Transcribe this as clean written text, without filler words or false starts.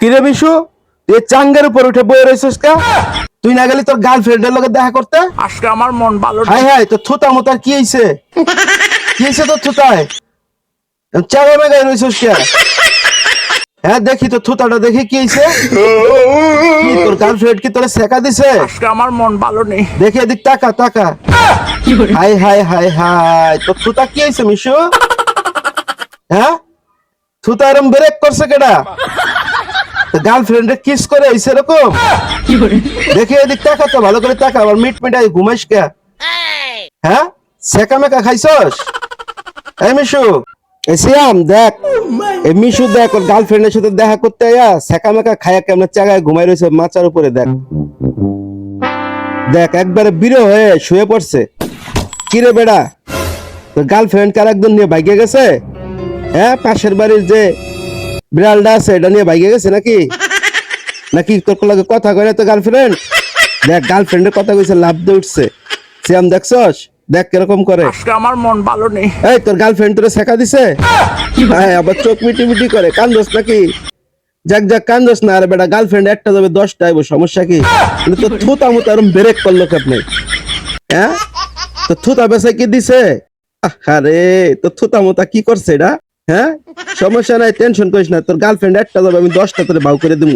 কিরে বিশু, তুই চাঙ্গের উপর উঠে বয়ে রয়েছিস কে? তুই না গেলি তোর গার্লফ্রেন্ডের লগে দেখা করতে? আজকে আমার মন ভালো হাই হাই, তোর থুতা মোতার কি হইছে? কি হইছে তোর থুতায়? চাঙ্গা মেগায় রয়েছিস কে? হ্যাঁ দেখি তো থুতাটা, দেখি কি হইছে। কি তোর গার্লফ্রেন্ড কি তোরে সেকা দিছে? আজকে আমার মন ভালো নেই। দেখি এদিক তাকা তাকা। হাই হাই হাই হাই, তোর থুতা কি হইছে মিশু? হ্যাঁ, থুতা এরম ব্রেক করছে কেডা? গার্লফ্রেন্ডে কিস করে হইছে এরকম? দেখি এদিক তাকা তো, ভালো করে তাকা। আবার মিট মিটাই ঘুমাইস কে? হ্যাঁ, সেকা মেকা খাইছস? এই মিশু, এই সিয়াম দেখ, এই মিশু দেখ ওর গার্লফ্রেন্ডের সাথে দেখা করতে আয়া সেকা মেকা খায়া কেমন চাগায় ঘুমাই রয়েছে মাচার উপরে। দেখ দেখ, একবারে বিরো হয়ে শুয়ে পড়ছে। কিরে বেড়া, তোর গার্লফ্রেন্ড কার একদম নিয়ে ভাইগে গেছে? হ্যাঁ, পাশের বাড়ির যে বিড়ালটা আছে এটা নিয়ে ভাইগে গেছে নাকি? নাকি তোর লগে কথা কয় তো গার্লফ্রেন্ড? দেখ, গার্লফ্রেন্ডের কথা কইছে লাভ দিয়ে উঠছে। সিয়াম দেখছস? দেখ কিরকম করে। আজকে আমার মন ভালো নেই। এই তোর গার্লফ্রেন্ড তোরে শেখা দিছে? হ্যাঁ, আবার চোখ মিটি মিটি করে। কান্দোস নাকি? যাক যাক, কান্দোস না। আরে বেটা, গার্লফ্রেন্ড একটা যাবে 10টা আইবো, সমস্যা কি? কিন্তু তোর থুতা মুতা এরকম ব্রেক করলো কেমনে? হ্যাঁ, তো থুতা বেসা কি দিছে? আরে তোর থুতা মুতা কি করছে এটা? হ্যাঁ, সমস্যা নাই, টেনশন করিস না। তোর গার্লফ্রেন্ড একটা যাবে, আমি 10টা তোরে বাউ করে দেবো।